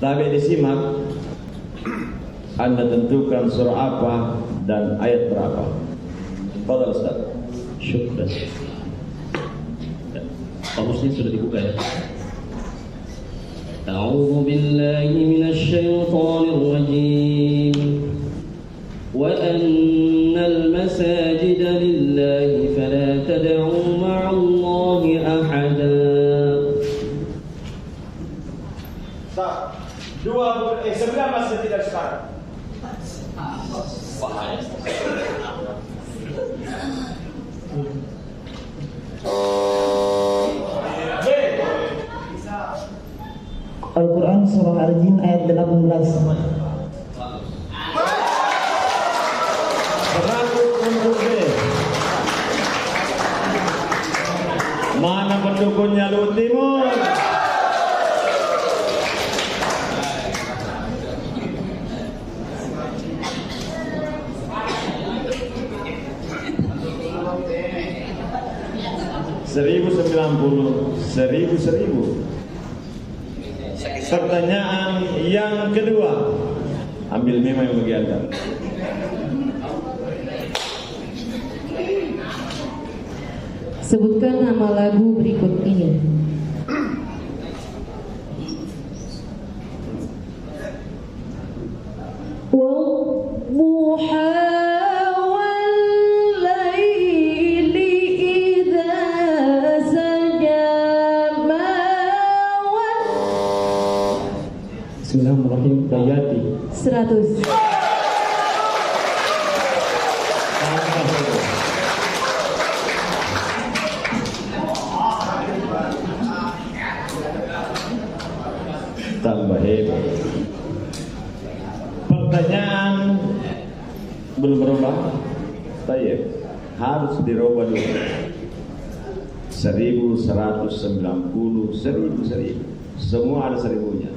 Tapi disimak, Anda tentukan surah apa dan ayat berapa. Fadhal Ustaz. Syukran. Kamusnya sudah dibuka ya. A'udzu billahi minasy syaithanir rajim. Wa annal masajida lillahi fala tad'u ma'allahi ahada. Sebelah masih tidak sekarang. Al-Quran Surah Al-Jin ayat 18. Mana pendukunnya Lu Timur? Seribu. Pertanyaan yang kedua, ambil memo yang bagi Anda. Sebutkan nama lagu berikut ini. Bismillahirrahmanirrahim. Dayati 100. Tambah hebat. Pertanyaan belum berubah. Tayyib. Harus dirubah dulu. 1190, 1000. Semua ada 1000-nya.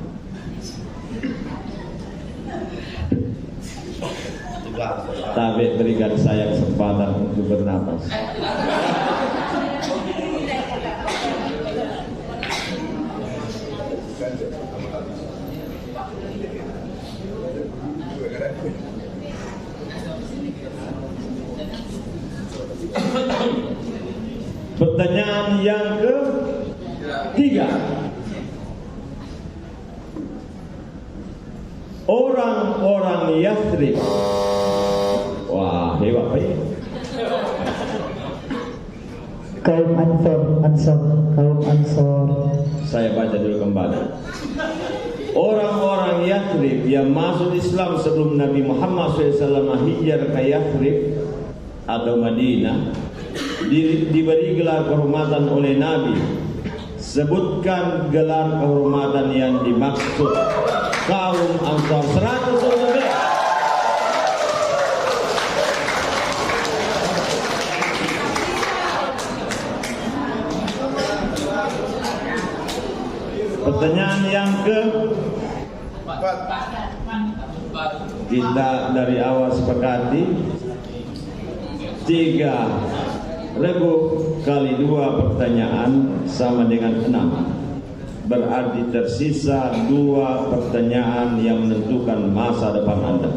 Tapi berikan saya kesempatan untuk bernapas. Pertanyaan yang ketiga. Orang-orang Yathrib. Wah, hebat Pak. Kaum Ansor. Saya baca dulu kembali. Orang-orang Yathrib yang masuk Islam sebelum Nabi Muhammad SAW hijrah ke Yathrib atau Madinah diberi gelar kehormatan oleh Nabi. Sebutkan gelar kehormatan yang dimaksud. Kaum Ansar 100 lebih. Pertanyaan yang kita dari awal sepakati 3.000 kali 2 pertanyaan sama dengan 6. Berarti tersisa 2 pertanyaan yang menentukan masa depan Anda.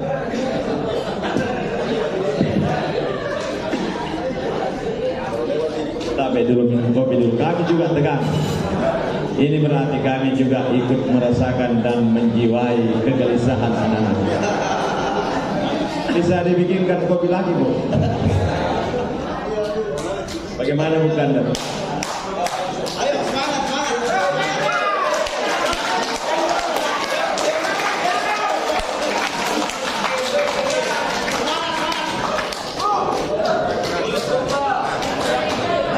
Tapi dulu minum kopi dulu. Kami juga tegang. Ini berarti kami juga ikut merasakan dan menjiwai kegelisahan anak-anak. Bisa dibikinkan kopi lagi, Bu? Bagaimana bukan?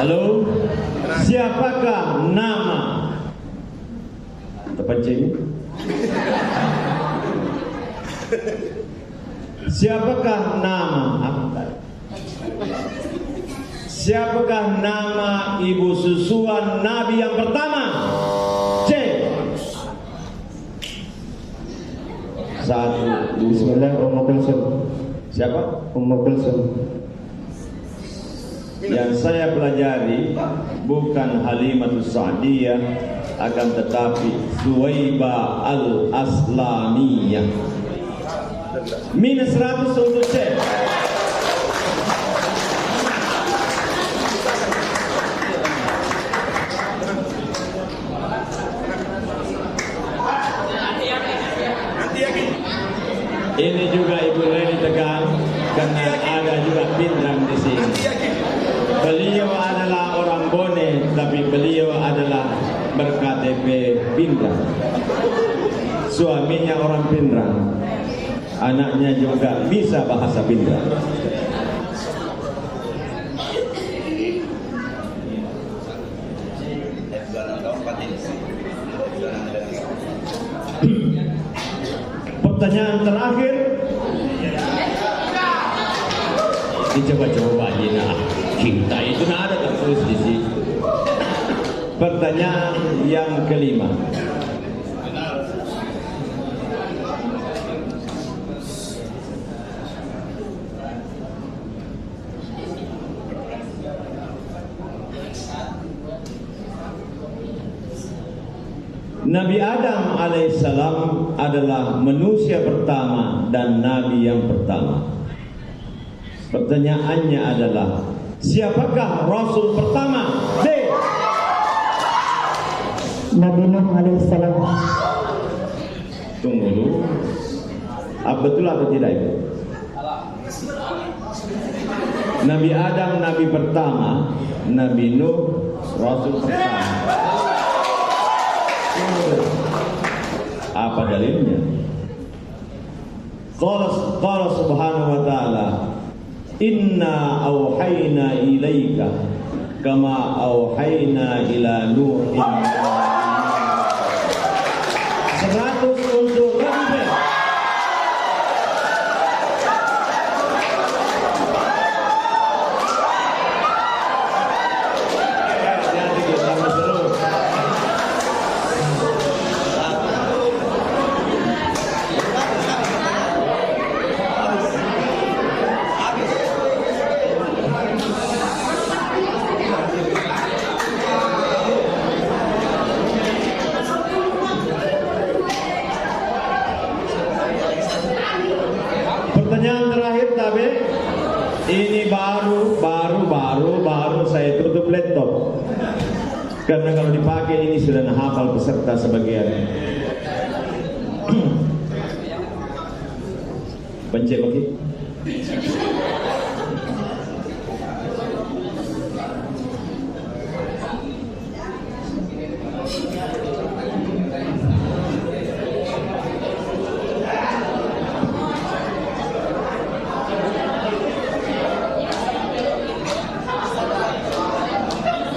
Halo, siapakah nama terpencing? Siapakah nama Siapakah nama ibu susuan Nabi yang pertama? C. 1, 2. Bismillah. Ummu Kulsum. Siapa? Ummu Kulsum. Yang saya pelajari bukan Halimatus Sa'diyah, akan tetapi Suwaiba Al-Aslamiyah. Minus 100 untuk cek. Ini juga Ibu Reni tegang karena ada juga Pindrang di sini. Beliau adalah orang Bone, tapi beliau adalah ber-KTP Pindrang. Suaminya orang Pindrang, anaknya juga bisa bahasa Pindrang. Pertanyaan terakhir, dicoba-coba aja nah. Cinta itu nah ada tertulis di sini. Pertanyaan yang kelima. Nabi Adam alaihissalam adalah manusia pertama dan nabi yang pertama. Pertanyaannya adalah, siapakah rasul pertama? B. Nabi Nuh alaihissalam. Tunggu dulu. Betul atau tidak itu? Nabi Adam nabi pertama, Nabi Nuh rasul pertama. Apa dalilnya? Qala subhanahu wa ta'ala, inna auhayna ilaika kama auhayna ila Nuhin. 100 untuk Nabi. Pertanyaan terakhir Tabe, ini baru saya tutup laptop karena kalau dipakai ini sudah hafal peserta sebagian. Pencet lagi.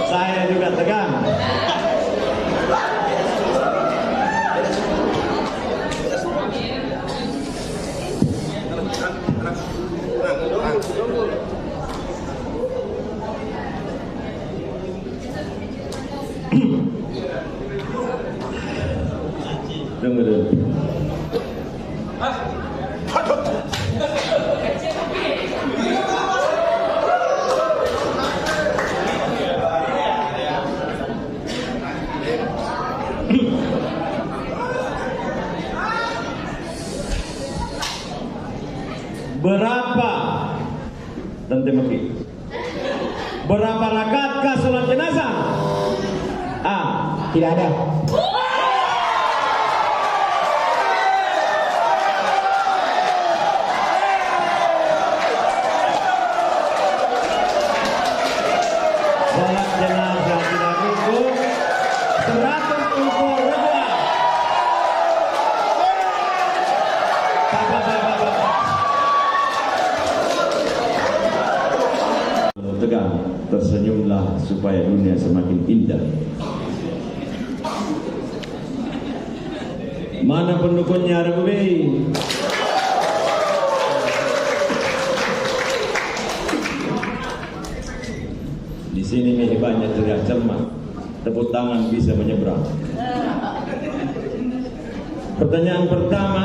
Saya juga tegang. Tunggu dulu. Berapa Tante Maki? Berapa rakaatkah sholat jenazah? A. Tidak ada. Sholat jenazah tidak cukup. 100 untuk Redwa. Tegang, tersenyumlah supaya dunia semakin indah. Mana pendukunnya Republik? Di sini hebatnya teriak cermat, tepuk tangan bisa menyeberang. Pertanyaan pertama,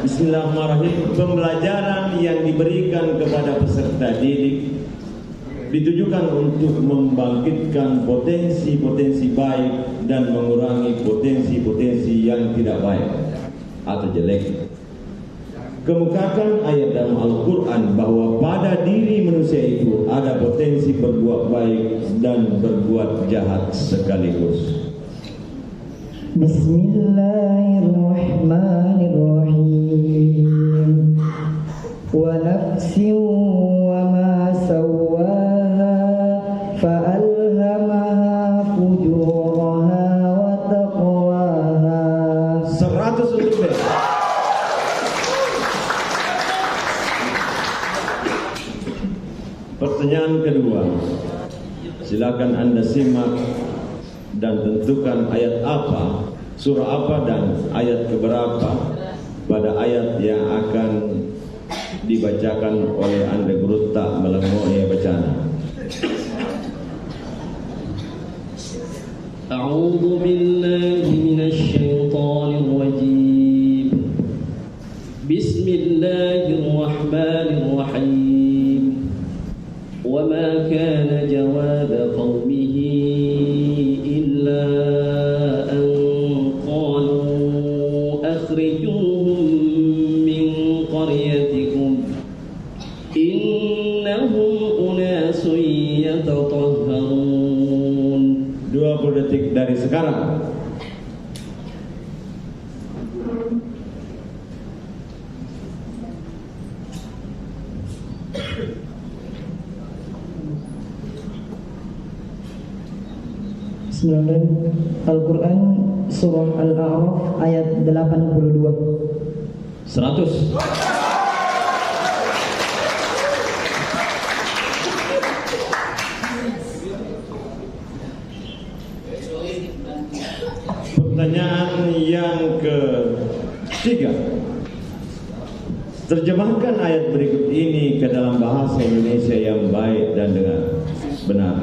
Bismillahirrahmanirrahim. Pembelajaran yang diberikan kepada peserta didik ditujukan untuk membangkitkan potensi-potensi baik dan mengurangi potensi-potensi yang tidak baik atau jelek. Kemukakan ayat dalam Al-Quran bahwa pada diri manusia itu ada potensi berbuat baik dan berbuat jahat sekaligus. Bismillahirrahmanirrahim. Wa nafsin wa ma sawwaha fa'alhamaha fujuraha wa taqwaha. 100 untuk bel. Pertanyaan kedua, silakan Anda simak dan tentukan ayat apa, surah apa dan ayat keberapa pada ayat yang akan dibacakan oleh Anda guru tak melengoi bacaan. A'udzu billahi minasy syaithanir rajim. Bismillahirrahmanirrahim. وما كان جواب قومه إلا أن قالوا أخرجوهم من قريتكم إنهم أناس يتطهرون. 20 detik dari sekarang. Al-Quran Surah Al-A'raf ayat 82. 100. Pertanyaan yang ketiga, terjemahkan ayat berikut ini ke dalam bahasa Indonesia yang baik dan dengan benar.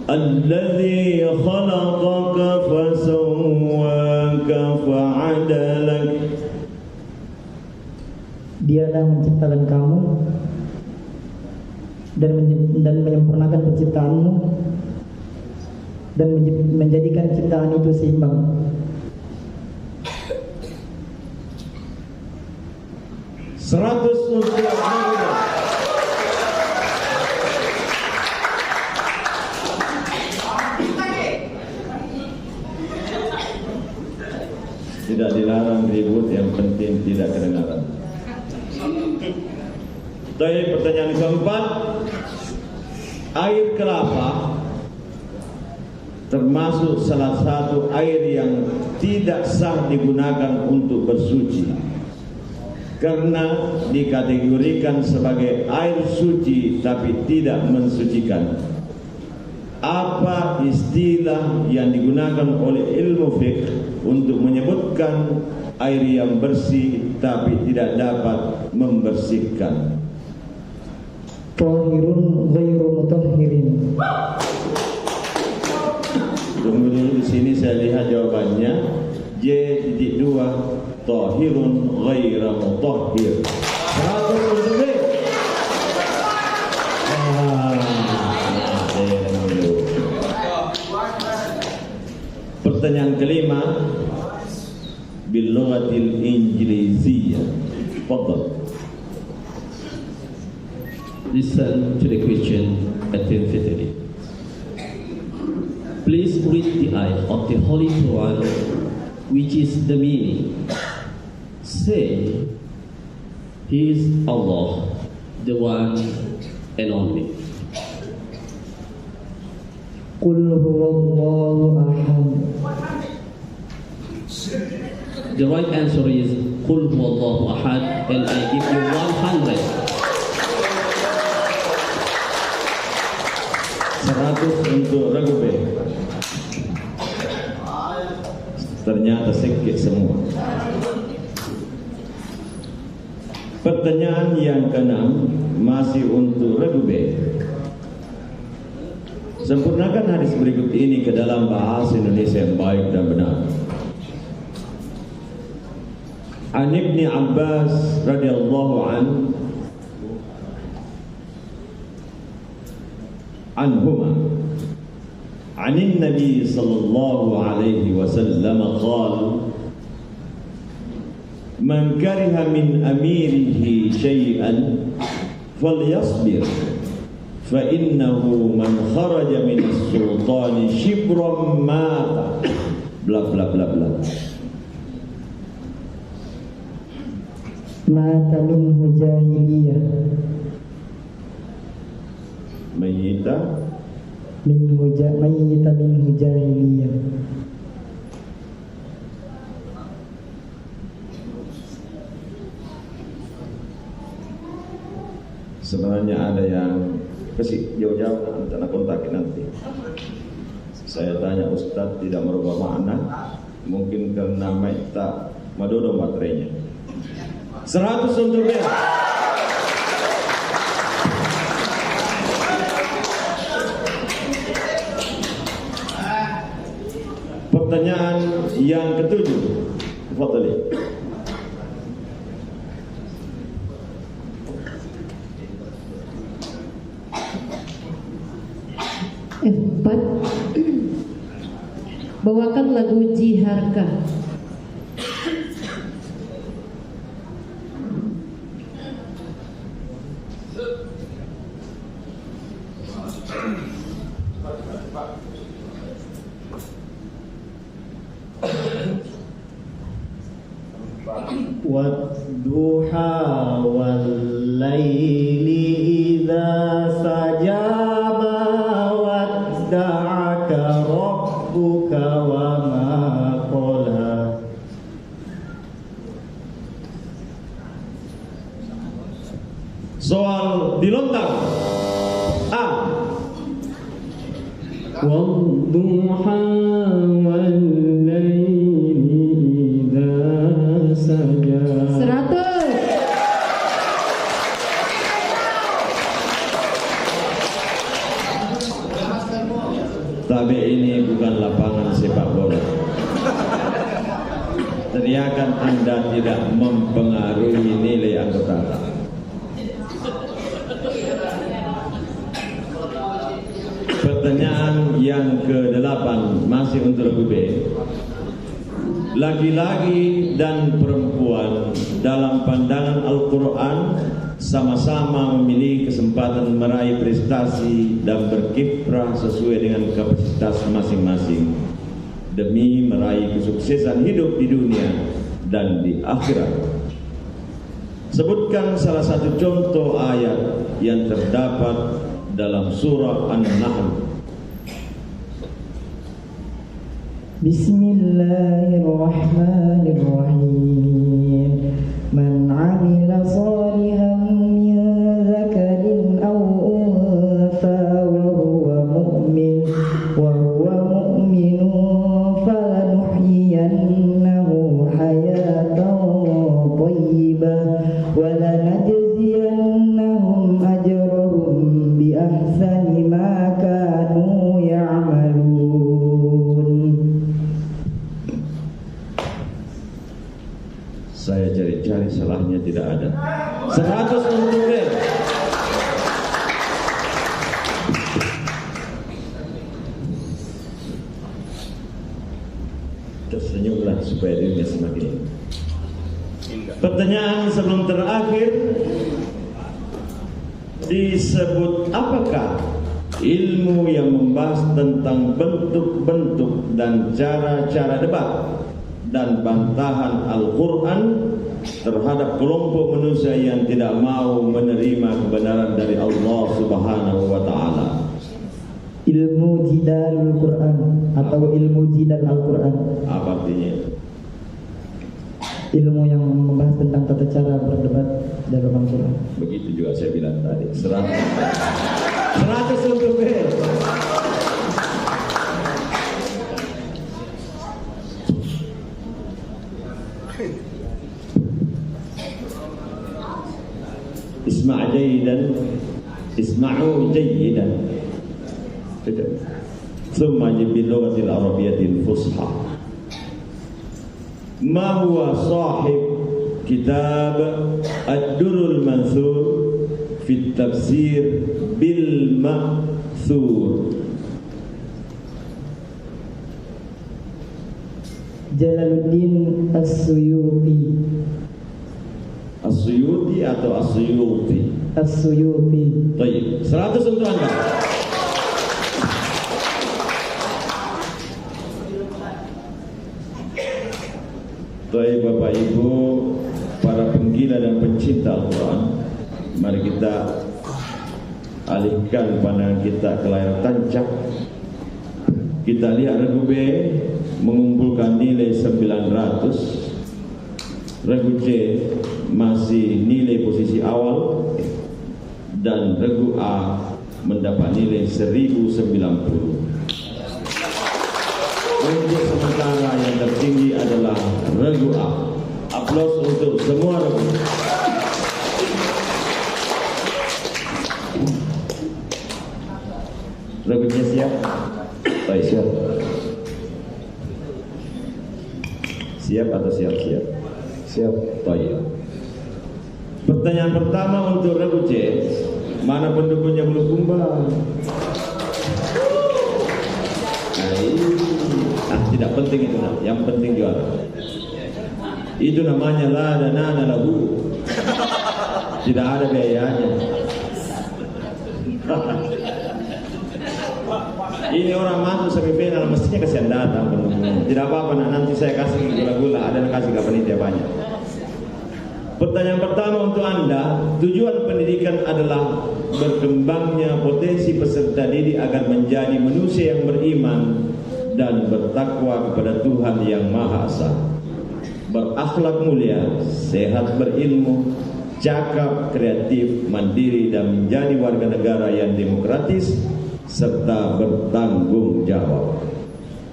Alladzi khalaqaka fasawwaka fa'adalak. Dialah menciptakan kamu dan menyempurnakan penciptaanmu dan menjadikan ciptaan itu seimbang. Seratus untuk Anda. Tidak dilarang ribut, yang penting tidak kedengaran. Baik, pertanyaan keempat, air kelapa termasuk salah satu air yang tidak sah digunakan untuk bersuci karena dikategorikan sebagai air suci tapi tidak mensucikan. Apa istilah yang digunakan oleh ilmu fiqh untuk menyebutkan air yang bersih tapi tidak dapat membersihkan? Tahirun ghairu mutahhirin. Tunggu dulu, di sini saya lihat jawabannya. J.2 tahirun ghairu mutahhir. 100 untuk B. Pertanyaan kelima, bil lughatil injiliziyah. Fadhal. Listen to the question attentively. Please read the ayat of the Holy Quran, which is the meaning. Say, He is Allah, the one and only. Qul huwallahu ahad. The right answer is Qul huwallahu ahad, and I give you 100. 100 untuk Ragu B. Ternyata sedikit semua. Pertanyaan yang keenam masih untuk Ragu B. Sempurnakan hadis berikut ini ke dalam bahasa Indonesia yang baik dan benar. An Ibni Abbas radhiyallahu an عنهما عن النبي صلى الله عليه وسلم قال من كره من أميره شيئا فليصبر فإنه من خرج من السلطان شبرا مات bla bla bla bla. Mata minhu jahiliyah. Mayyita minhu jahiliyah. Sebenarnya ada yang kasih jauh-jauh antara kontakin nanti. Saya tanya Ustadz tidak merubah makna, mungkin karena tak madodo baterainya. 100 untuk dia. Pertanyaan yang ketujuh, Fadli. F4. Bawakan lagu Jiharka. Wadduha wal laili idza sajaba wadda'aka rabbuka wa ma qala. Soal dilontar. A. Wadduha wal laili idza sajaba. 100. Tapi ini bukan lapangan sepak bola. Teriakan Anda tidak mempengaruhi nilai anggota. Pertanyaan yang ke-8 masih untuk lagu B. Laki-laki dan perempuan dalam pandangan Al-Quran sama-sama memiliki kesempatan meraih prestasi dan berkiprah sesuai dengan kapasitas masing-masing demi meraih kesuksesan hidup di dunia dan di akhirat. Sebutkan salah satu contoh ayat yang terdapat dalam surah An-Nahl. Bismillahirrahmanirrahim. Man 'amila shalihan min dzakarin aw untha wa huwa mu'minun falanuhyiyannahu hayatan thayyibah wa lanajziyannahum ajrahum bi ahsani ma kanu ya'malun. Saya cari-cari, salahnya tidak ada. 100 untuk dia. Tersenyumlah supaya dirinya semakin. Pertanyaan sebelum terakhir, disebut apakah ilmu yang membahas tentang bentuk-bentuk dan cara-cara debat dan bantahan Al-Quran terhadap kelompok manusia yang tidak mau menerima kebenaran dari Allah Subhanahu wa Ta'ala. Ilmu jidalul Quran atau ilmu jidal Al-Quran. Apa artinya? Ilmu yang membahas tentang tata cara berdebat dalam Al-Quran. Begitu juga saya bilang tadi. 100 untuk B. Isma'u jayyidan. Thumma bil lughati al-arabiyyati al-fusha. Ma huwa sahib kitab Ad-Durrul Mansur fit tafsir bil ma'thur. Jalaluddin As-Suyuti. As-Suyuti atau As-Suyuti? As-Suyuti. Baik, 100 untuk Anda. Baik Bapak Ibu, para penggila dan pencinta Al-Quran, mari kita alihkan pandangan kita ke layar tancap. Kita lihat regu B mengumpulkan nilai 900, regu C masih nilai posisi awal, dan regu A mendapat nilai 1090. Untuk sementara yang tertinggi adalah regu A. Aplaus untuk semua regu. Regunya siap? Baik, siap. Siap atau siap-siap? Siap. Baik. Pertanyaan pertama untuk regu C. Mana pendukungnya Bulukumba? Tidak penting itu, yang penting juara. Itu namanya la dana lahu. Tidak ada biayanya. Ini orang masuk semifinal mestinya kasihan datang pendukungnya. Tidak apa-apa, nanti saya kasih gula-gula, ada yang kasih panitia banyak. Pertanyaan pertama untuk Anda, tujuan pendidikan adalah berkembangnya potensi peserta didik agar menjadi manusia yang beriman dan bertakwa kepada Tuhan yang Maha Esa, berakhlak mulia, sehat berilmu, cakap, kreatif, mandiri, dan menjadi warga negara yang demokratis serta bertanggung jawab.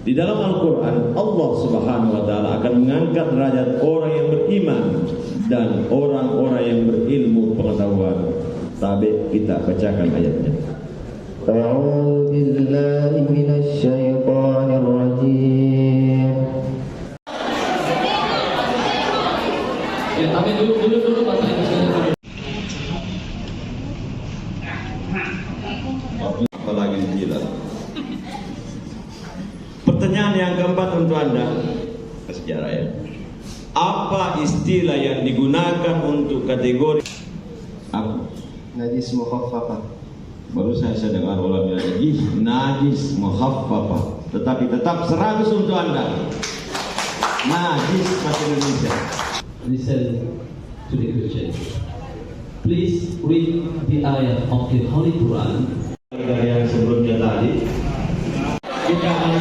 Di dalam Al-Quran, Allah Subhanahu wa Ta'ala akan mengangkat derajat orang yang beriman dan orang-orang yang berilmu pengetahuan. Tabi kita bacakan ayatnya. A'udzu billahi minasy syaithanir rajim. Ya, tapi dulu Bapak Ibu. Apalagi gila. Pertanyaan yang keempat untuk Anda, sejarah ya. Apa istilah yang digunakan untuk kategori apa? Najis mukhaffafah. Baru saya dengar ulama bilang najis mukhaffafah, tetapi tetap 100 untuk Anda. Najis bahasa Indonesia. Listen to the question. Please read the ayat of the Holy Quran. Dari yang sebelumnya tadi, kita akan